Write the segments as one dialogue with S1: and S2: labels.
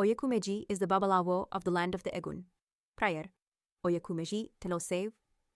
S1: OYEKÚ MÉJI is the Babaláwo of the land of the EGÚN. Prayer. OYEKÚ MÉJI telosev,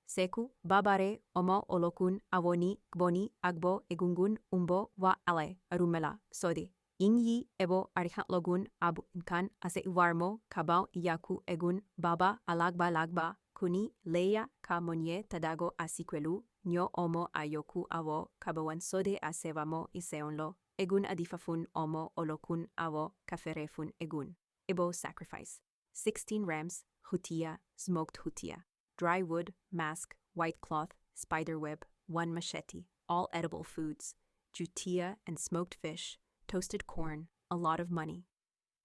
S1: seku, babare, omo olokun, avoni, gboni, agbo, egungun, umbo, wa ale, Orúnmìlà, sodi. Inyi ebo arichatlogun abu inkan ΟséԻwòMọ kabao iyaku EGÚN baba alagba lagba kuni leya ka monye tadago asikwelu nyo omo ayoku awo kabawan sode asevamo iseonlo EGÚN adifafun omo olokun awo kaferefun EGÚN. Ebo sacrifice. 16 rams, hutia, smoked hutia, dry wood, mask, white cloth, spider web, 1 machete, all edible foods, jutia and smoked fish, toasted corn, a lot of money.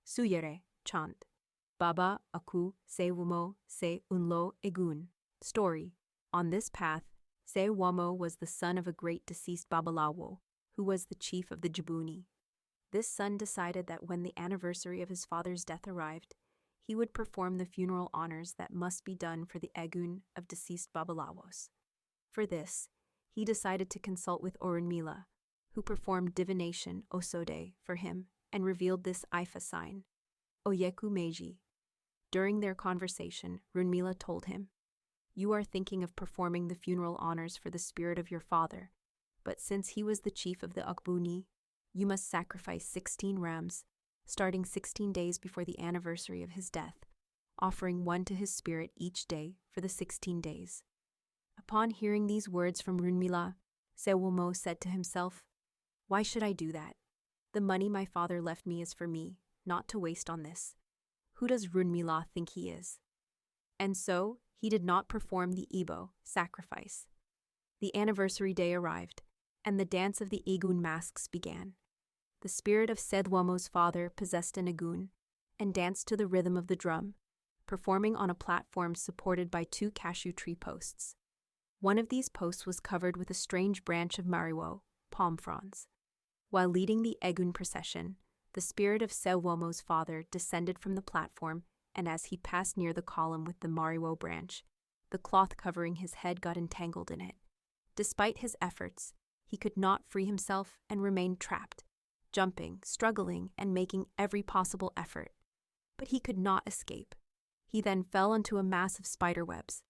S1: Suyere, chant. Baba aku ۆséИwòMọ se unlo EGÚN. Story. On this path, ۆséIwòMọ was the son of a great deceased Babaláwo, who was the chief of the Ògbóní. This son decided that when the anniversary of his father's death arrived, he would perform the funeral honors that must be done for the EGÚN of deceased Babalawos. For this, he decided to consult with Orúnmìlà, who performed divination osode for him and revealed this IFA sign, OYEKÚ MÉJI. During their conversation, Orúnmìlà told him, "You are thinking of performing the funeral honors for the spirit of your father, but since he was the chief of the Ògbóní, you must sacrifice 16 rams, starting 16 days before the anniversary of his death, offering one to his spirit each day for the 16 days. Upon hearing these words from Orúnmìlà, ۆséIwòMọ said to himself, "Why should I do that? The money my father left me is for me, not to waste on this. Who does Orúnmìlà think he is?" And so, he did not perform the Ibo sacrifice. The anniversary day arrived, and the dance of the EGÚN masks began. The spirit of ۆséIwòMọ's father possessed an EGÚN and danced to the rhythm of the drum, performing on a platform supported by 2 cashew tree posts. One of these posts was covered with a strange branch of mariwo, palm fronds. While leading the EGÚN procession, the spirit of ۆséIwòMọ's father descended from the platform, and as he passed near the column with the mariwo branch, the cloth covering his head got entangled in it. Despite his efforts, he could not free himself and remained trapped, jumping, struggling, and making every possible effort. But he could not escape. He then fell into a mass of spider webs.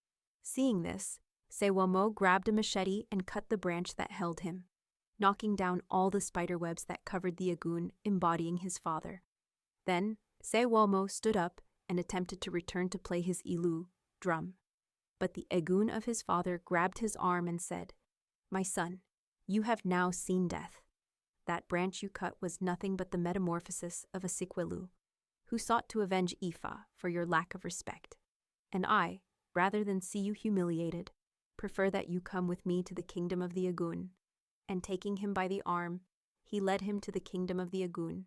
S1: Seeing this, ۆséIwòMọ grabbed a machete and cut the branch that held him, knocking down all the spider webs that covered the EGÚN embodying his father. Then, ۆséIwòMọ stood up and attempted to return to play his ilu, drum. But the EGÚN of his father grabbed his arm and said, "My son, you have now seen death. That branch you cut was nothing but the metamorphosis of a sikwelu, who sought to avenge Ifa for your lack of respect. And I, rather than see you humiliated, prefer that you come with me to the kingdom of the EGÚN." And taking him by the arm, he led him to the kingdom of the EGÚN,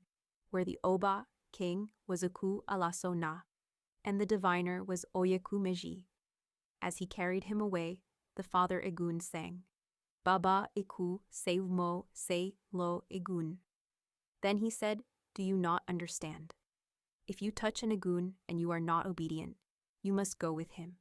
S1: where the Oba, king, was Aku Alaso Na, and the diviner was OYEKÚ MÉJI. As he carried him away, the father EGÚN sang, "Baba iku ۆséIwòMọ se lo EGÚN." Then he said, "Do you not understand? If you touch an EGÚN and you are not obedient, you must go with him.